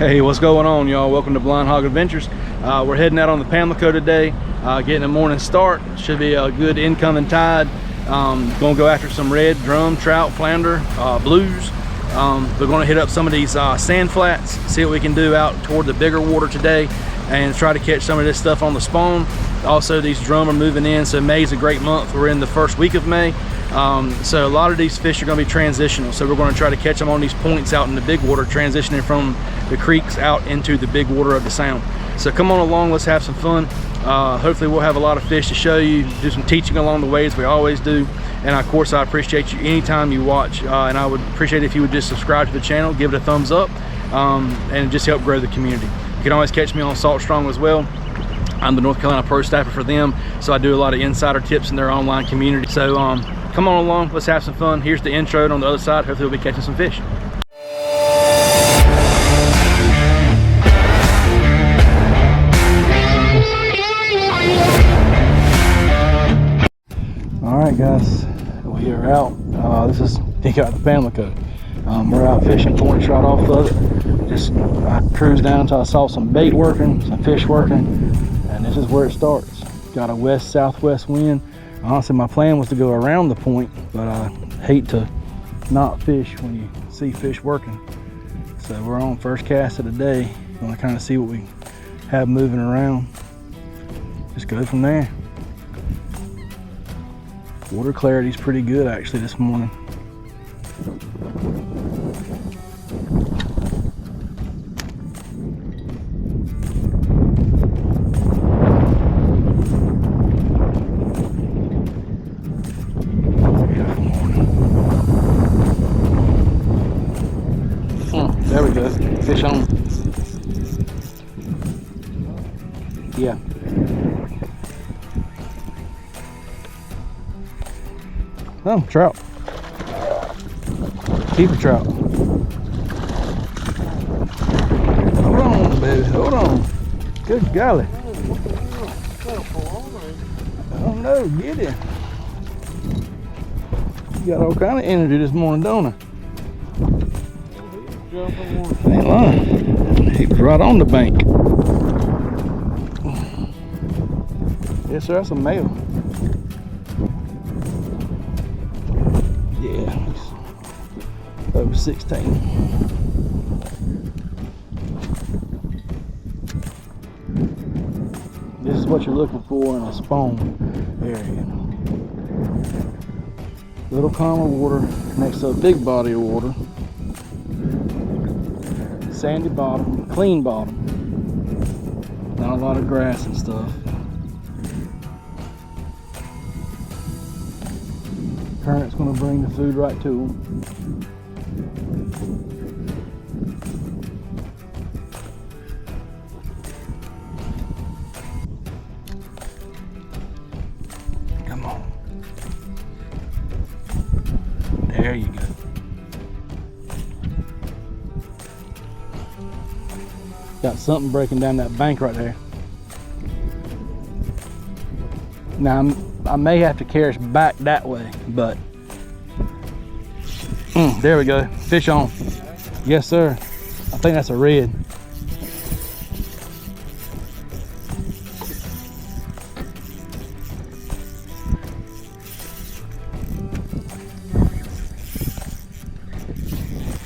Hey, what's going on, y'all? Welcome to Blind Hog Adventures. We're heading out on the Pamlico today, getting a morning start. Should be a good incoming tide. Gonna go after some red drum, trout, flounder, blues. We're gonna hit up some of these sand flats, see what we can do out toward the bigger water today, and try to catch some of this stuff on the spawn. Also, these drum are moving in, so May's a great month. We're in the first week of May. So a lot of these fish are going to be transitional, so we're going to try to catch them on these points out in the big water, transitioning from the creeks out into the big water of the sound. So come on along, let's have some fun. Hopefully we'll have a lot of fish to show you, do some teaching along the way as we always do. And of course, I appreciate you anytime you watch, and I would appreciate if you would just subscribe to the channel, give it a thumbs up, and just help grow the community. You can always catch me on Salt Strong as well. I'm the North Carolina pro staffer for them, so I do a lot of insider tips in their online community. So come on along, let's have some fun. Here's the intro, and on the other side, hopefully we'll be catching some fish. All right, guys, we are out. This is Pick Out the Pamlico. We're out fishing point shot off of it. I cruised down until I saw some bait working, some fish working, and this is where it starts. Got a west-southwest wind. Honestly, my plan was to go around the point, but I hate to not fish when you see fish working. So we're on first cast of the day. Want to kind of see what we have moving around. Just go from there. Water clarity's pretty good actually this morning. There we go, fish on. Yeah. Oh, trout. Keep a trout. Hold on, baby, hold on. Good golly. Oh no, get it. You got all kind of energy this morning, don't I? Ain't lying. He was right on the bank. Yes, sir, that's a male. Yeah, he's over 16. This is what you're looking for in a spawn area. Little calmer water next to a big body of water. Sandy bottom, clean bottom. Not a lot of grass and stuff. Current's going to bring the food right to them. Come on. There you go. Got something breaking down that bank right there. Now I may have to carry us back that way, but there we go. Fish on. Yes, sir. I think that's a red.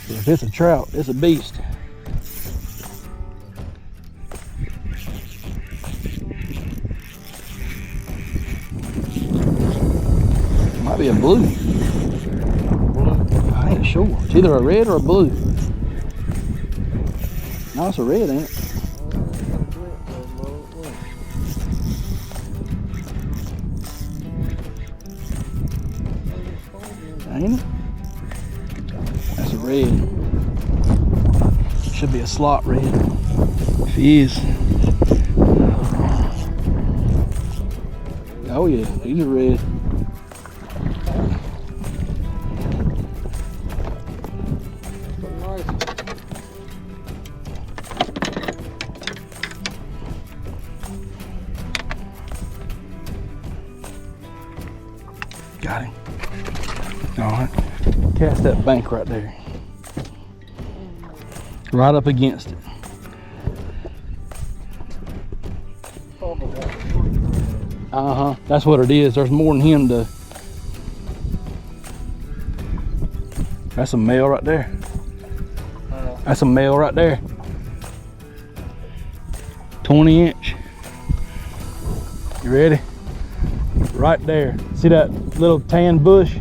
If it's a trout, it's a beast. Might be a blue. I ain't sure. It's either a red or a blue. No, it's a red, ain't it? Ain't it? That's a red. Should be a slot red. If he is. Oh yeah, he's a red. Got him. All right, cast that bank right there. Right up against it. That's what it is. There's more than him to. That's a male right there. That's a male right there. 20 inch. You ready? Right there. See that little tan bush?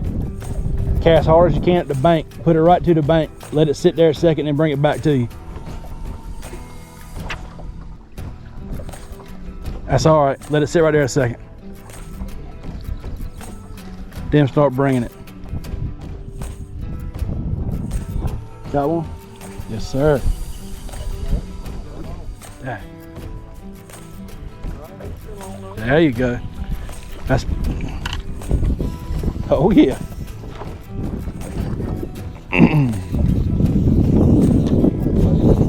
Cast hard as you can at the bank. Put it right to the bank. Let it sit there a second and bring it back to you. That's all right. Let it sit right there a second. Then start bringing it. Got one? Yes, sir. There you go. That's. Oh yeah.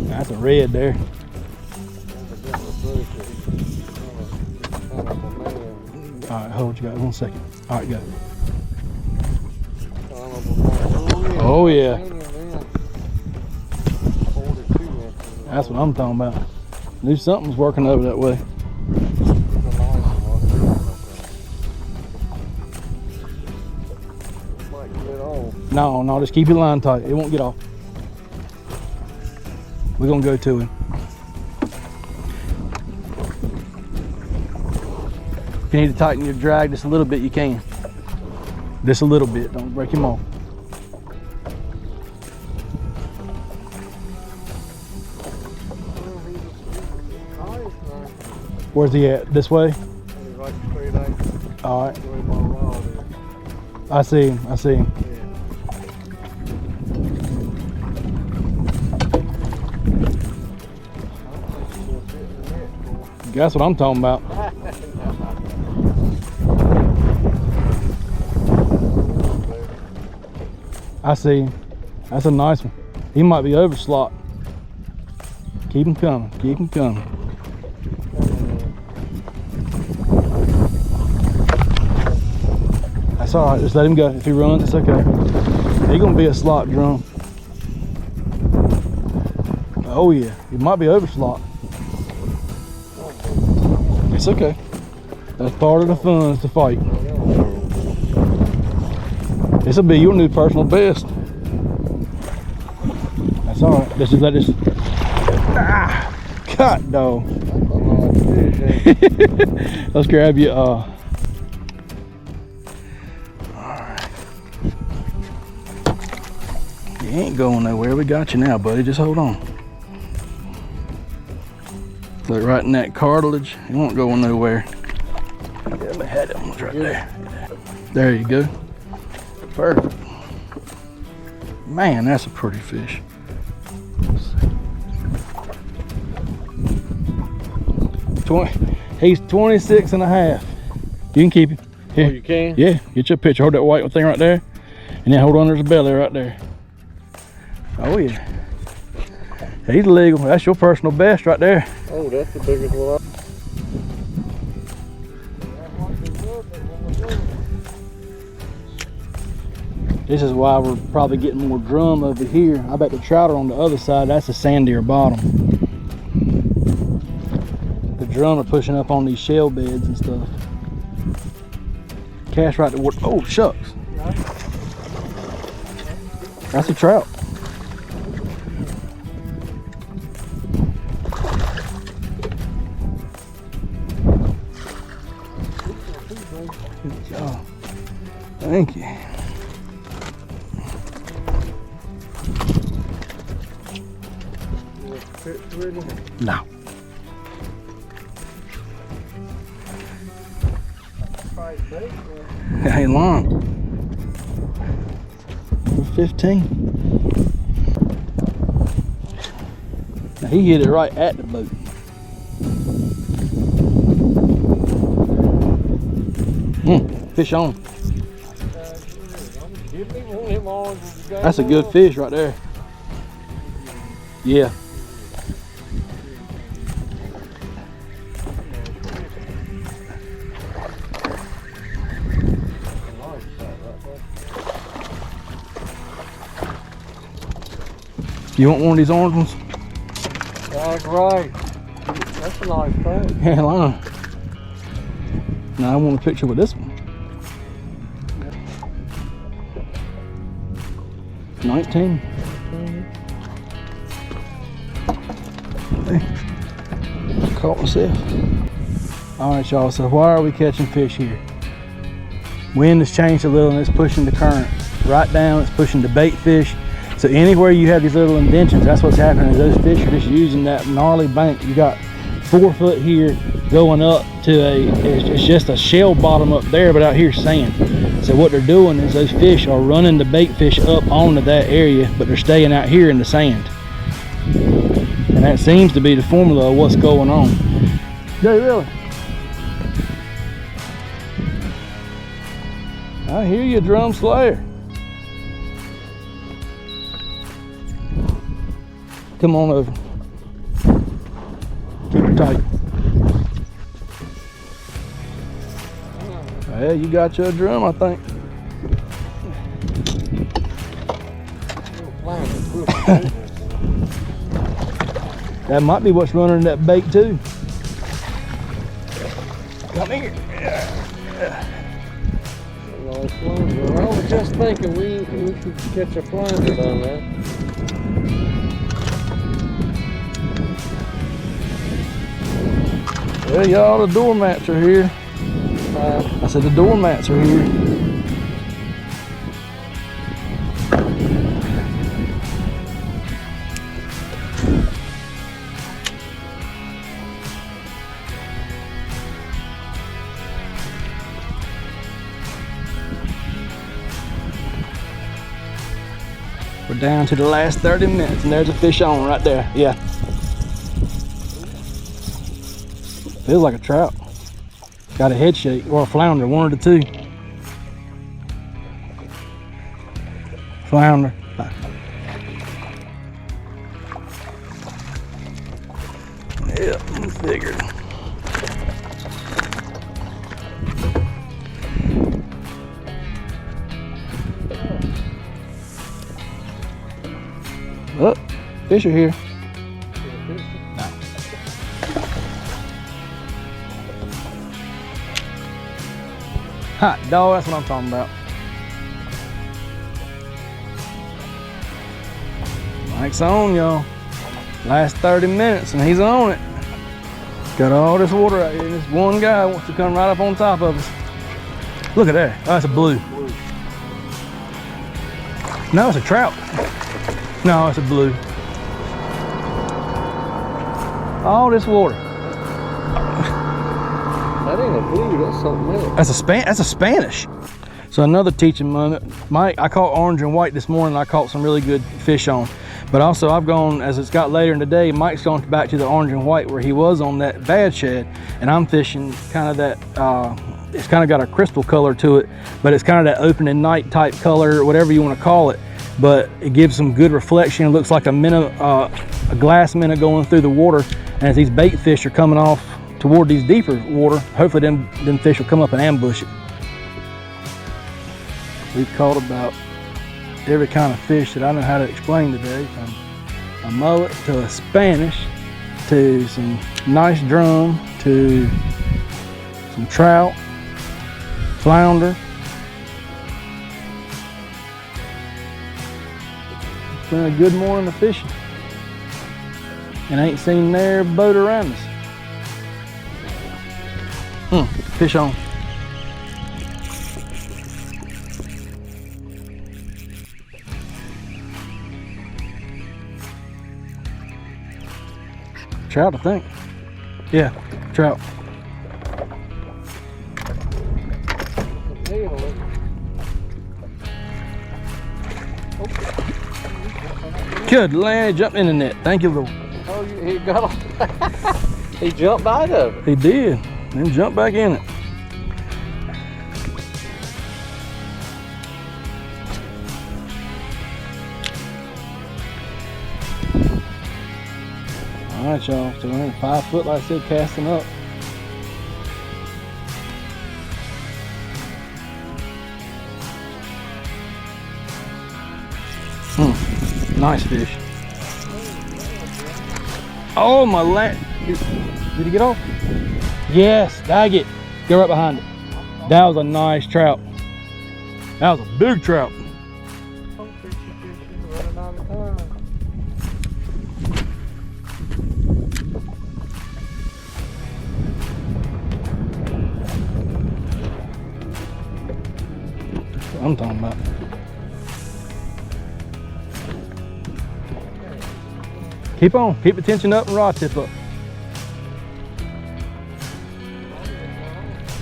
That's a red there. All right, hold you guys 1 second. All right, go. Oh yeah. That's what I'm talking about. Knew something's working over that way. No, just keep your line tight. It won't get off. We're gonna go to him. If you need to tighten your drag just a little bit, you can. Just a little bit, don't break him off. Where's he at? This way? All right. I see him, I see him. That's what I'm talking about. I see him. That's a nice one. He might be over slot. Keep him coming. Keep him coming. That's all right. Just let him go. If he runs, it's okay. He's gonna be a slot drum. Oh yeah. He might be over slot. It's okay. That's part of the fun, is to fight. This'll be your new personal best. That's all right. Let's just let this. Ah, cut dog. Let's grab you. All right. You ain't going nowhere. We got you now, buddy. Just hold on. Look right in that cartilage. It won't go nowhere. Yeah, my head almost right there. There you go. Perfect. Man, that's a pretty fish. He's 26 and a half. You can keep him. Here. Oh, you can? Yeah, get your picture. Hold that white thing right there. And then hold on to his belly right there. Oh yeah. He's legal. That's your personal best right there. Oh, that's the biggest one. This is why we're probably getting more drum over here. I bet the trout are on the other side. That's a sandier bottom. The drum are pushing up on these shell beds and stuff. Cast right to water. Oh, shucks. That's a trout. Good job. Thank you. No. That ain't long. We're 15. Now he hit it right at the boat. Fish on. That's a good fish right there. Yeah. You want one of these orange ones? That's right. That's a nice thing. Yeah, line. Now I want a picture with this one. 19. Caught myself. All right, y'all, so why are we catching fish here? Wind has changed a little and it's pushing the current right down. It's pushing the bait fish. So anywhere you have these little indentions, that's what's happening, is those fish are just using that gnarly bank. You got 4 foot here going up to it's just a shell bottom up there, but out here sand. So what they're doing is those fish are running the bait fish up onto that area, but they're staying out here in the sand. And that seems to be the formula of what's going on. Jay, really? I hear you, drum slayer. Come on over. Keep it tight. Hey, you got your drum, I think. That might be what's running that bait too. Come here. I was just thinking we could catch a flounder on that. Well, y'all, the doormats are here. I said the doormats are here. We're down to the last 30 minutes and there's a fish on right there. Yeah. Feels like a trout. Got a head shake or a flounder, one of the two. Flounder. Yep, I figured. Oh, fish are here. Hot dog, that's what I'm talking about. Mike's on, y'all. Last 30 minutes and he's on it. Got all this water out here. This one guy wants to come right up on top of us. Look at that. Oh, that's a blue. No, it's a trout. No, it's a blue. All this water. That ain't a blue, that's something else. That's a Spanish. So another teaching moment. Mike, I caught orange and white this morning. I caught some really good fish on. But also I've gone, as it's got later in the day, Mike's gone back to the orange and white where he was on that bad shad. And I'm fishing kind of that, it's kind of got a crystal color to it, but it's kind of that opening night type color, whatever you want to call it. But it gives some good reflection. It looks like a minnow, a glass minnow going through the water. And as these bait fish are coming off toward these deeper water, hopefully them fish will come up and ambush it. We've caught about every kind of fish that I know how to explain today, from a mullet to a Spanish to some nice drum to some trout, flounder. It's been a good morning of fishing, and I ain't seen their boat around us. Fish on. Trout, I think. Yeah, trout. Good land, jumped in the net. Thank you, Lord. Oh, he got off. He jumped out of it. He did, then jumped back in it. All right, y'all, so we're in 5 foot, like I said, casting up. Nice fish. Oh, my land. Did he get off? Yes, dag it. Go right behind it. That was a nice trout. That was a big trout. Running out of time. That's what I'm talking about. Keep on. Keep the tension up and rod tip up.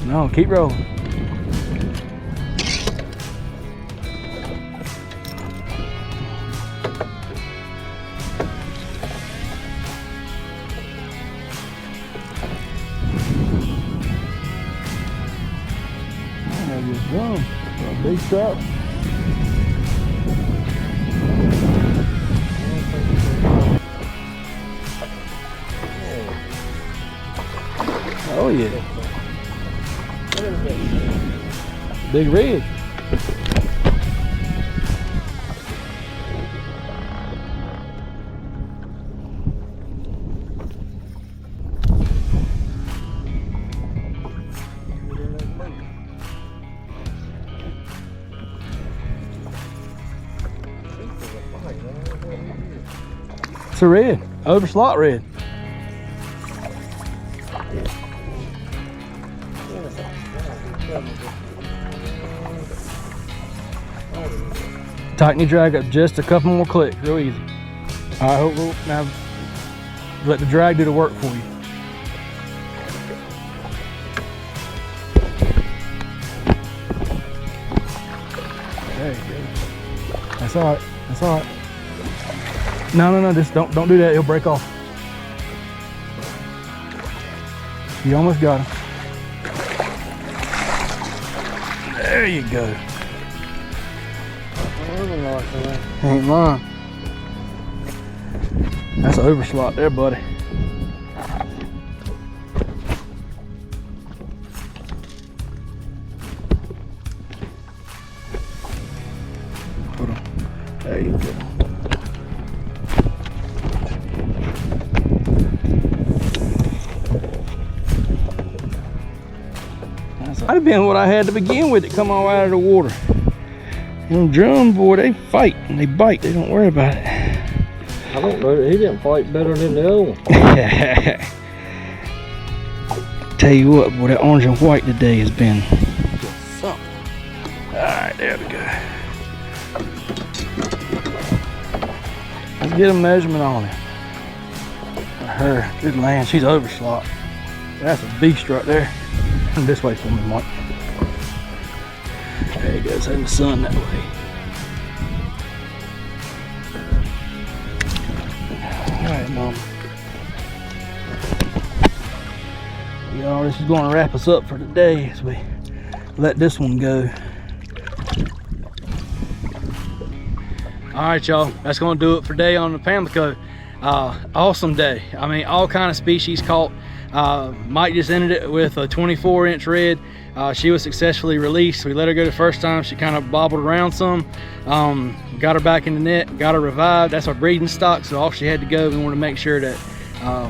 No, keep rolling. Drum for a big trout. Oh yeah. Big red. It's a red, overslot red. Tighten your drag up just a couple more clicks, real easy. I hope we'll now let the drag do the work for you. There you go. That's all right. That's all right. No, just don't do that. It'll break off. You almost got him. There you go. Ain't mine. That's an overslot there, buddy. Hold on. There you go. Might have been what I had to begin with to come all out of the water. Them drum, boy, they fight and they bite. They don't worry about it. I don't know. He didn't fight better than the other one. Tell you what, boy, that orange and white today has been just something. All right, there we go. Let's get a measurement on it. Her, good land. She's overslot. That's a beast right there. Come this way for me, Mike. There he goes, in the sun that way. Alright, Mom. Y'all, this is going to wrap us up for today as we let this one go. Alright, y'all, that's going to do it for today on the Pamlico. Awesome day. I mean, all kind of species caught. Mike just ended it with a 24-inch red. She was successfully released. We let her go the first time. She kind of bobbled around some. Got her back in the net, got her revived. That's our breeding stock, so off she had to go. We want to make sure that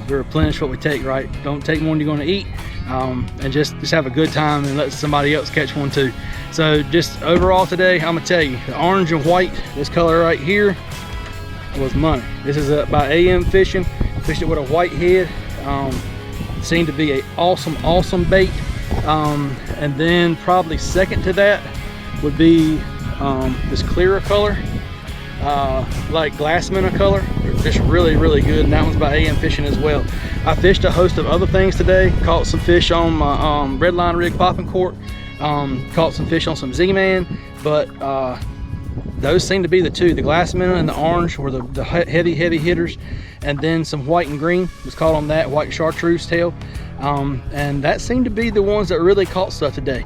we replenish what we take, right? Don't take more than you're going to eat, and just have a good time and let somebody else catch one too. So just overall today, I'm gonna tell you, the orange and white, this color right here, was money. This is by AM Fishing. Fished it with a white head. Seemed to be a awesome bait. And then probably second to that would be this clearer color, like glass minnow color. Just really good, and that one's by AM Fishing as well. I fished a host of other things today. Caught some fish on my redline rig popping cork. Caught some fish on some Z-Man, but those seem to be the two. The glass minnow and the orange were the heavy hitters, and then some white and green was caught on that, white chartreuse tail. And that seemed to be the ones that really caught stuff today.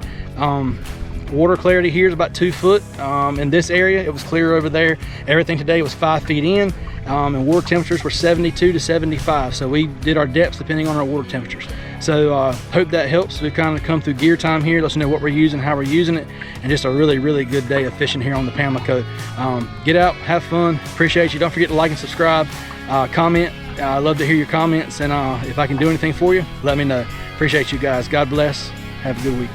Water clarity here is about 2 foot. In this area, it was clear over there. Everything today was 5 feet in, and water temperatures were 72 to 75. So we did our depths depending on our water temperatures. So hope that helps. We've kind of come through gear time here. Let us know what we're using, how we're using it, and just a really good day of fishing here on the Pamlico. Get out, have fun. Appreciate you. Don't forget to like and subscribe, comment. I love to hear your comments, and if I can do anything for you, let me know. Appreciate you guys. God bless. Have a good week.